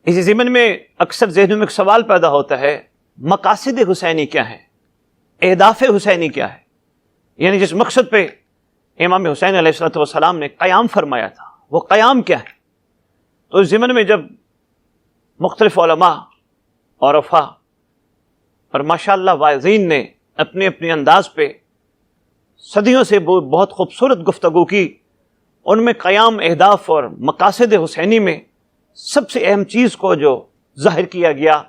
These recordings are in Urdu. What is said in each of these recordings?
اسی ضمن میں اکثر ذہنوں میں ایک سوال پیدا ہوتا ہے، مقاصد حسینی کیا ہیں، اہداف حسینی کیا ہے؟ یعنی جس مقصد پہ امام حسین علیہ السلام نے قیام فرمایا تھا وہ قیام کیا ہے؟ تو اس ضمن میں جب مختلف علماء اور عرفاء اور ماشاءاللہ واعظین نے اپنے اپنے انداز پہ صدیوں سے بہت خوبصورت گفتگو کی، ان میں قیام، اہداف اور مقاصد حسینی میں سب سے اہم چیز کو جو ظاہر کیا گیا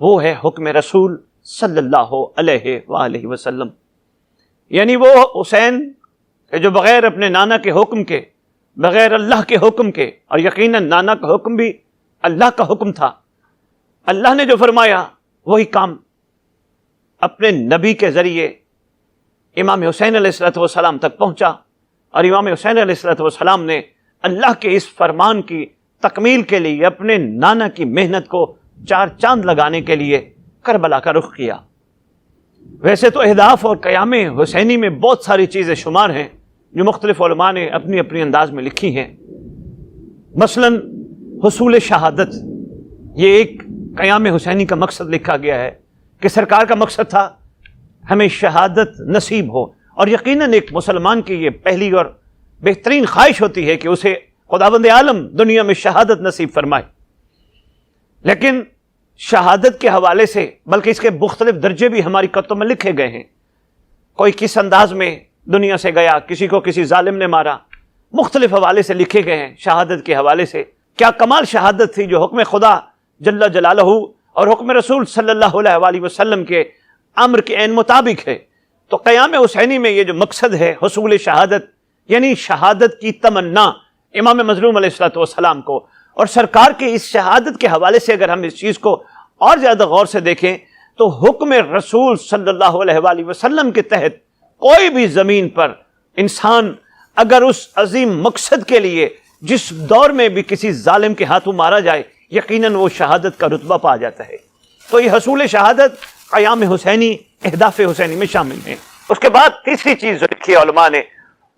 وہ ہے حکم رسول صلی اللہ علیہ وآلہ وسلم. یعنی وہ حسین کہ جو بغیر اپنے نانا کے حکم کے، بغیر اللہ کے حکم کے، اور یقیناً نانا کا حکم بھی اللہ کا حکم تھا، اللہ نے جو فرمایا وہی کام اپنے نبی کے ذریعے امام حسین علیہ السلام تک پہنچا، اور امام حسین علیہ السلام نے اللہ کے اس فرمان کی تکمیل کے لیے اپنے نانا کی محنت کو چار چاند لگانے کے لیے کربلا کا رخ کیا. ویسے تو اہداف اور قیام حسینی میں بہت ساری چیزیں شمار ہیں جو مختلف علماء نے اپنی اپنی انداز میں لکھی ہیں. مثلا حصول شہادت، یہ ایک قیام حسینی کا مقصد لکھا گیا ہے کہ سرکار کا مقصد تھا ہمیں شہادت نصیب ہو، اور یقیناً ایک مسلمان کی یہ پہلی اور بہترین خواہش ہوتی ہے کہ اسے خداوند عالم دنیا میں شہادت نصیب فرمائے. لیکن شہادت کے حوالے سے بلکہ اس کے مختلف درجے بھی ہماری کتب میں لکھے گئے ہیں. کوئی کس انداز میں دنیا سے گیا، کسی کو کسی ظالم نے مارا، مختلف حوالے سے لکھے گئے ہیں. شہادت کے حوالے سے کیا کمال شہادت تھی جو حکم خدا جل جلالہ اور حکم رسول صلی اللہ علیہ وآلہ وسلم کے امر کے عین مطابق ہے. تو قیام حسینی میں یہ جو مقصد ہے حصول شہادت، یعنی شہادت کی تمنا امام مظلوم علیہ السلام کو، اور سرکار کی اس شہادت کے حوالے سے اگر ہم اس چیز کو اور زیادہ غور سے دیکھیں تو حکم رسول صلی اللہ علیہ وآلہ وسلم کے تحت کوئی بھی زمین پر انسان اگر اس عظیم مقصد کے لیے جس دور میں بھی کسی ظالم کے ہاتھوں مارا جائے، یقیناً وہ شہادت کا رتبہ پا جاتا ہے. تو یہ حصول شہادت قیام حسینی، اہداف حسینی میں شامل ہیں. اس کے بعد تیسری چیز جو لکھی علماء نے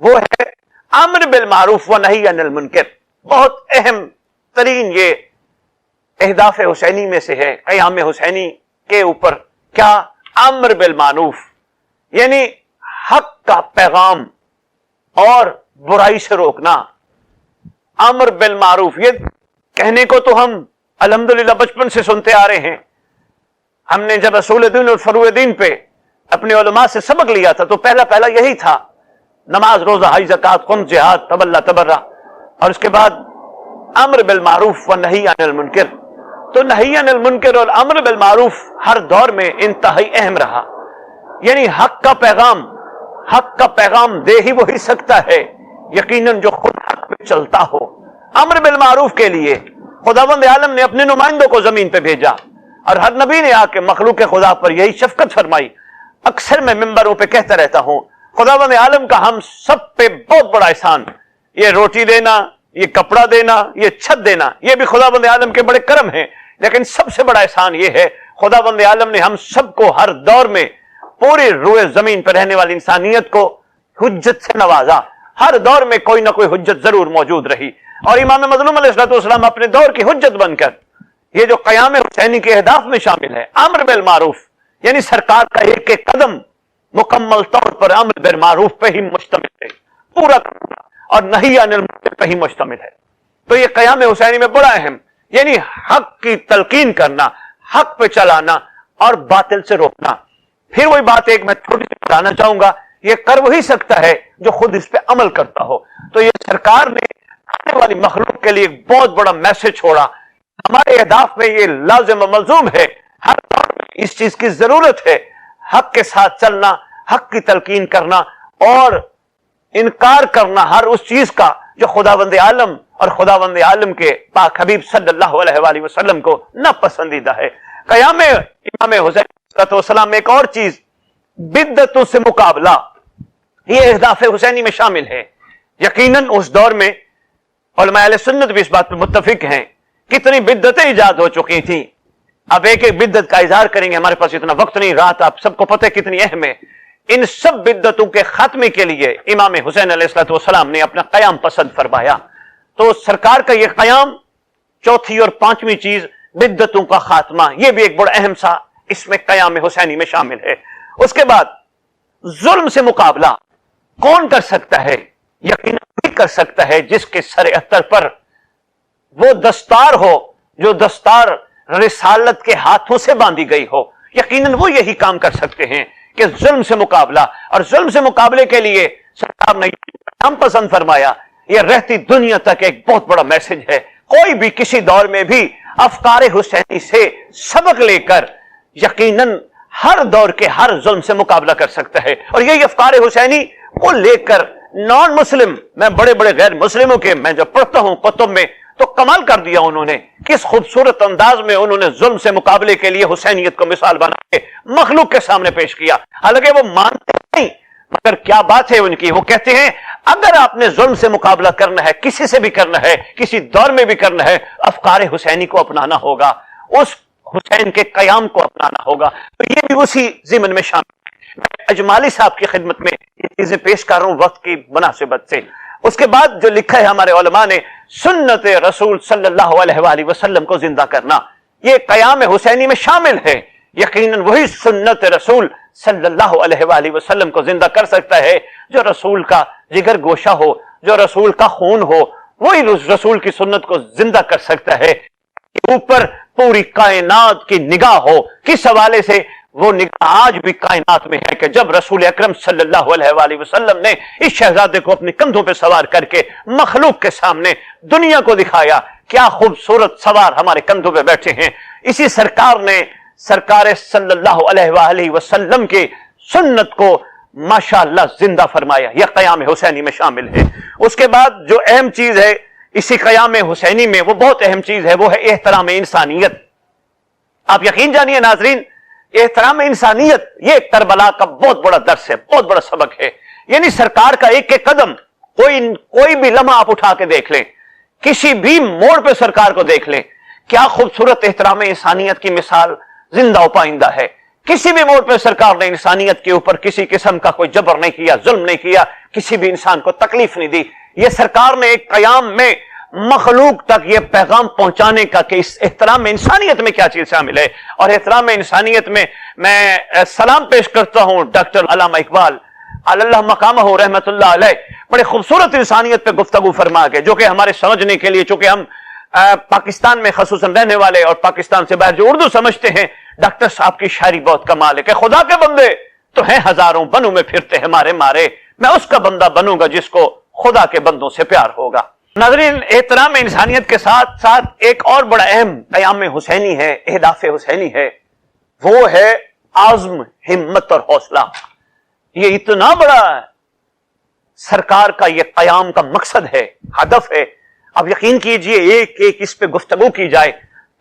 وہ ہے امر بالمعروف و نہی عن المنکر. بہت اہم ترین یہ اہداف حسینی میں سے ہے قیام حسینی کے اوپر کیا؟ امر بالمعروف، یعنی حق کا پیغام اور برائی سے روکنا. امر بالمعروف یہ کہنے کو تو ہم الحمدللہ بچپن سے سنتے آ رہے ہیں. ہم نے جب اصول دین اور فروع دین پہ اپنے علماء سے سبق لیا تھا تو پہلا یہی تھا، نماز، روزہ، حج، زکوٰۃ، خمس، جہاد، تولہ، تبرہ، اور اس کے بعد امر بالمعروف و نہی عن المنکر. تو نہی عن المنکر اور امر بالمعروف ہر دور میں انتہائی اہم رہا. یعنی حق کا پیغام دے ہی وہی سکتا ہے یقیناً جو خود حق پہ چلتا ہو. امر بالمعروف کے لیے خداوند عالم نے اپنے نمائندوں کو زمین پہ بھیجا، اور ہر نبی نے آ کے مخلوق خدا پر یہی شفقت فرمائی. اکثر میں ممبروں پہ کہتا رہتا ہوں خداوند عالم کا ہم سب پہ بہت بڑا احسان، یہ روٹی دینا، یہ کپڑا دینا، یہ چھت دینا، یہ بھی خداوند عالم کے بڑے کرم ہیں. لیکن سب سے بڑا احسان یہ ہے خداوند عالم نے ہم سب کو ہر دور میں پوری روئے زمین پر رہنے والی انسانیت کو حجت سے نوازا. ہر دور میں کوئی نہ کوئی حجت ضرور موجود رہی، اور امام مظلوم علیہ السلام اپنے دور کی حجت بن کر یہ جو قیام حسینی کے اہداف میں شامل ہے امر بالمعروف، یعنی سرکار کا ایک ایک قدم مکمل طور پر امر بالمعروف پہ ہی مشتمل ہے، پورا اور نہی عن المنکر پہ ہی مشتمل ہے. تو یہ قیام حسینی میں بڑا اہم، یعنی حق کی تلقین کرنا، حق پہ چلانا اور باطل سے روکنا. پھر وہی بات ایک میں چھوٹی سی بتانا چاہوں گا، یہ کر وہی سکتا ہے جو خود اس پہ عمل کرتا ہو. تو یہ سرکار نے آنے والی مخلوق کے لیے ایک بہت بڑا میسج چھوڑا. ہمارے اہداف میں یہ لازم و ملزوم ہے، ہر دور میں اس چیز کی ضرورت ہے، حق کے ساتھ چلنا، حق کی تلقین کرنا اور انکار کرنا ہر اس چیز کا جو خداوند عالم اور خداوند عالم کے پاک حبیب صلی اللہ علیہ وآلہ وسلم کو ناپسندیدہ ہے. قیام امام حسین علیہ السلام میں ایک اور چیز، بدعتوں سے مقابلہ، یہ اہداف حسینی میں شامل ہے. یقیناً اس دور میں علماء اہل سنت بھی اس بات پر متفق ہیں کتنی بدعتیں ایجاد ہو چکی تھیں. اب ایک ایک بدعت کا اظہار کریں گے، ہمارے پاس اتنا وقت نہیں، رات آپ سب کو پتہ ہے کتنی اہم ہے. ان سب بدعتوں کے خاتمے کے لیے امام حسین علیہ السلام نے اپنا قیام پسند فرمایا. تو سرکار کا یہ قیام چوتھی اور پانچویں چیز بدعتوں کا خاتمہ، یہ بھی ایک بڑا اہم سا اس میں قیام حسینی میں شامل ہے۔ اس کے بعد ظلم سے مقابلہ کون کر سکتا ہے؟ یقیناً وہی کر سکتا ہے جس کے سر اختر پر وہ دستار ہو جو دستار رسالت کے ہاتھوں سے باندھی گئی ہو۔ یقیناً وہ یہی کام کر سکتے ہیں کہ ظلم سے مقابلہ، اور ظلم سے مقابلے کے لیے سرکار نے ہم پسند فرمایا، یہ رہتی دنیا تک ایک بہت بڑا میسج ہے۔ کوئی بھی کسی دور میں بھی افکار حسینی سے سبق لے کر یقیناً ہر دور کے ہر ظلم سے مقابلہ کر سکتا ہے، اور یہی افکار حسینی کو لے کر نان مسلم، میں بڑے بڑے غیر مسلموں کے میں جب پڑھتا ہوں کتب میں تو کمال کر دیا انہوں نے، کس خوبصورت انداز میں انہوں نے ظلم سے مقابلے کے لیے حسینیت کو مثال بنا کے مخلوق کے سامنے پیش کیا۔ حالانکہ وہ مانتے نہیں، مگر کیا بات ہے ان کی، وہ کہتے ہیں اگر آپ نے ظلم سے مقابلہ کرنا ہے، کسی سے بھی کرنا ہے، کسی دور میں بھی کرنا ہے، افکار حسینی کو اپنانا ہوگا، اس حسین کے قیام کو اپنانا ہوگا۔ تو یہ بھی اسی ضمن میں شامل ہے۔ میں اجمالی صاحب کی خدمت میں یہ چیزیں پیش کر رہا ہوں وقت کی مناسبت سے۔ اس کے بعد جو لکھا ہے ہمارے علماء نے، سنت رسول صلی اللہ علیہ وآلہ وسلم کو زندہ کرنا، یہ قیام حسینی میں شامل ہے۔ یقیناً وہی سنت رسول صلی اللہ علیہ وآلہ وسلم کو زندہ کر سکتا ہے جو رسول کا جگر گوشہ ہو، جو رسول کا خون ہو، وہی رسول کی سنت کو زندہ کر سکتا ہے۔ اوپر پوری کائنات کی نگاہ ہو، کس حوالے سے؟ وہ نگاہ آج بھی کائنات میں ہے کہ جب رسول اکرم صلی اللہ علیہ وآلہ وسلم نے اس شہزادے کو اپنے کندھوں پہ سوار کر کے مخلوق کے سامنے دنیا کو دکھایا، کیا خوبصورت سوار ہمارے کندھوں پہ بیٹھے ہیں۔ اسی سرکار نے سرکار صلی اللہ علیہ وآلہ وسلم کی سنت کو ماشاءاللہ زندہ فرمایا، یہ قیام حسینی میں شامل ہے۔ اس کے بعد جو اہم چیز ہے اسی قیام حسینی میں، وہ بہت اہم چیز ہے، وہ ہے احترام انسانیت۔ آپ یقین جانیے ناظرین، احترام انسانیت یہ کربلا کا بہت بڑا درس ہے، بہت بڑا سبق ہے۔ یعنی سرکار کا ایک ایک قدم، کوئی بھی لمحہ آپ اٹھا کے دیکھ لیں، کسی بھی موڑ پہ سرکار کو دیکھ لیں، کیا خوبصورت احترام انسانیت کی مثال زندہ و پائندہ ہے۔ کسی بھی موڑ پہ سرکار نے انسانیت کے اوپر کسی قسم کا کوئی جبر نہیں کیا، ظلم نہیں کیا، کسی بھی انسان کو تکلیف نہیں دی۔ یہ سرکار نے ایک قیام میں مخلوق تک یہ پیغام پہنچانے کا کہ اس احترام انسانیت میں کیا چیز شامل ہے۔ اور احترام انسانیت میں میں سلام پیش کرتا ہوں ڈاکٹر علامہ اقبال اللہ مقامہ رحمت اللہ علیہ، بڑے خوبصورت انسانیت پہ گفتگو فرما کے، جو کہ ہمارے سمجھنے کے لیے، چونکہ ہم پاکستان میں خصوصاً رہنے والے اور پاکستان سے باہر جو اردو سمجھتے ہیں، ڈاکٹر صاحب کی شاعری بہت کمال ہے کہ خدا کے بندے تو ہیں ہزاروں، بنوں میں پھرتے ہیں مارے مارے، میں اس کا بندہ بنوں گا جس کو خدا کے بندوں سے پیار ہوگا۔ ناظرین، احترام انسانیت کے ساتھ ساتھ ایک اور بڑا اہم قیام حسینی ہے، اہداف حسینی ہے، وہ ہے عزم، ہمت اور حوصلہ۔ یہ اتنا بڑا سرکار کا یہ قیام کا مقصد ہے، ہدف ہے۔ اب یقین کیجئے ایک ایک اس پہ گفتگو کی جائے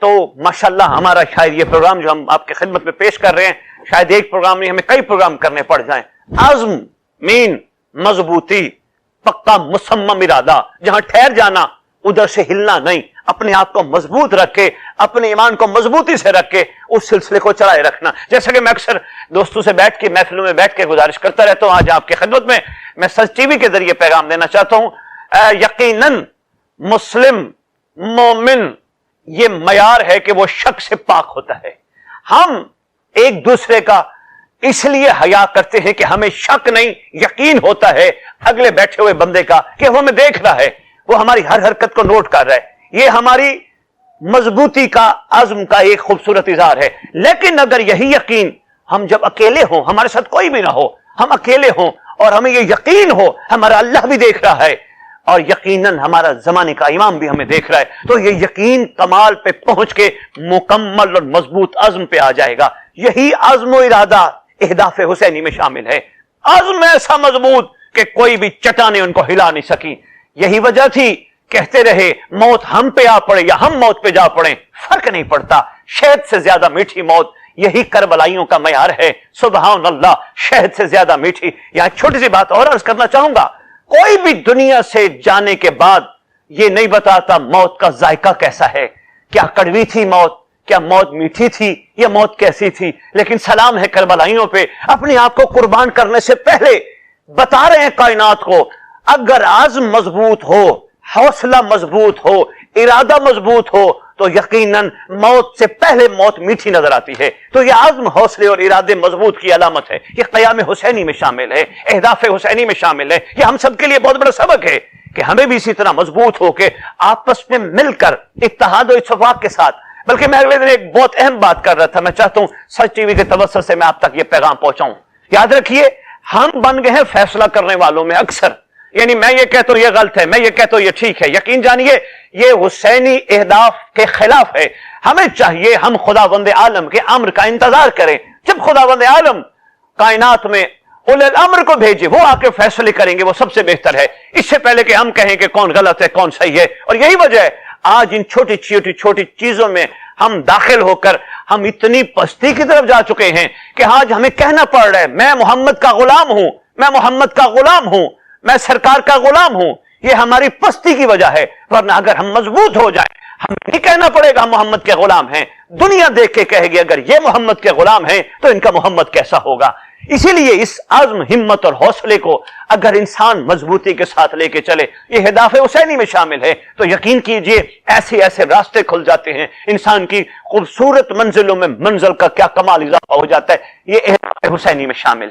تو ماشاءاللہ ہمارا شاید یہ پروگرام جو ہم آپ کی خدمت میں پیش کر رہے ہیں، شاید ایک پروگرام نہیں، ہمیں کئی پروگرام کرنے پڑ جائیں۔ عزم مین مضبوطی، پکا مصمم ارادہ، جہاں ٹھہر جانا، ادھر سے ہلنا نہیں، اپنے آپ کو مضبوط رکھ کے، اپنے ایمان کو مضبوطی سے رکھ کے اس سلسلے کو چلائے رکھنا۔ جیسا کہ میں اکثر دوستوں سے بیٹھ کے محفلوں میں بیٹھ کے گزارش کرتا رہتا ہوں، آج آپ کی خدمت میں سچ ٹی وی کے ذریعے پیغام دینا چاہتا ہوں۔ یقیناً مسلم مومن یہ معیار ہے کہ وہ شک سے پاک ہوتا ہے۔ ہم ایک دوسرے کا اس لیے حیا کرتے ہیں کہ ہمیں شک نہیں، یقین ہوتا ہے اگلے بیٹھے ہوئے بندے کا کہ وہ ہمیں دیکھ رہا ہے، وہ ہماری ہر حرکت کو نوٹ کر رہا ہے۔ یہ ہماری مضبوطی کا، عزم کا ایک خوبصورت اظہار ہے۔ لیکن اگر یہی یقین ہم جب اکیلے ہوں، ہمارے ساتھ کوئی بھی نہ ہو، ہم اکیلے ہوں اور ہمیں یہ یقین ہو ہمارا اللہ بھی دیکھ رہا ہے اور یقیناً ہمارا زمانے کا امام بھی ہمیں دیکھ رہا ہے، تو یہ یقین کمال پہ پہنچ کے مکمل اور مضبوط عزم پہ آ جائے گا۔ یہی عزم و ارادہ اہداف حسینی میں شامل ہے۔ عزم ایسا مضبوط کہ کوئی بھی چٹانیں ان کو ہلا نہیں سکی۔ یہی وجہ تھی، کہتے رہے موت ہم پہ آ پڑے یا ہم موت پہ جا پڑے فرق نہیں پڑتا، شہد سے زیادہ میٹھی موت، یہی کربلائیوں کا معیار ہے۔ سبحان اللہ، شہد سے زیادہ میٹھی۔ یہاں چھوٹی سی بات اور عرض کرنا چاہوں گا، کوئی بھی دنیا سے جانے کے بعد یہ نہیں بتاتا موت کا ذائقہ کیسا ہے، کیا کڑوی تھی موت، کیا موت میٹھی تھی، یا موت کیسی تھی۔ لیکن سلام ہے کربلائیوں پہ، اپنے آپ کو قربان کرنے سے پہلے بتا رہے ہیں کائنات کو، اگر عزم مضبوط ہو، حوصلہ مضبوط ہو، ارادہ مضبوط ہو تو یقیناً موت سے پہلے موت میٹھی نظر آتی ہے. تو یہ عزم، حوصلے اور ارادے مضبوط کی علامت ہے. یہ قیام حسینی میں شامل ہے، اہداف حسینی میں شامل ہے. یہ ہم سب کے لیے بہت بڑا سبق ہے کہ ہمیں بھی اسی طرح مضبوط ہو کے آپس میں مل کر اتحاد و اتفاق کے ساتھ. بلکہ میں اگلے دن ایک بہت اہم بات کر رہا تھا، میں چاہتا ہوں سچ ٹی وی کے توسط سے میں آپ تک یہ پیغام پہنچاؤں. یاد رکھیے، ہم بن گئے ہیں فیصلہ کرنے والوں میں اکثر. یعنی میں یہ کہتا ہوں یہ غلط ہے، میں یہ کہتا ہوں یہ ٹھیک ہے. یقین جانیے یہ حسینی اہداف کے خلاف ہے. ہمیں چاہیے ہم خداوند عالم کے امر کا انتظار کریں. جب خداوند عالم کائنات میں اولی الامر کو بھیجے، وہ آ کے فیصلے کریں گے، وہ سب سے بہتر ہے، اس سے پہلے کہ ہم کہیں کہ کون غلط ہے کون صحیح ہے. اور یہی وجہ ہے آج ان چھوٹی چھوٹی چیزوں میں ہم داخل ہو کر ہم اتنی پستی کی طرف جا چکے ہیں کہ آج ہمیں کہنا پڑ رہا ہے میں محمد کا غلام ہوں، میں محمد کا غلام ہوں، میں سرکار کا غلام ہوں. یہ ہماری پستی کی وجہ ہے. ورنہ اگر ہم مضبوط ہو جائیں، ہم نہیں کہنا پڑے گا ہم محمد کے غلام ہیں. دنیا دیکھ کے کہے گی اگر یہ محمد کے غلام ہیں تو ان کا محمد کیسا ہوگا. اسی لیے اس عزم، ہمت اور حوصلے کو اگر انسان مضبوطی کے ساتھ لے کے چلے، یہ اہداف حسینی میں شامل ہے، تو یقین کیجئے ایسے راستے کھل جاتے ہیں. انسان کی خوبصورت منزلوں میں منزل کا کیا کمال اضافہ ہو جاتا ہے. یہ اہداف حسینی میں شامل ہے.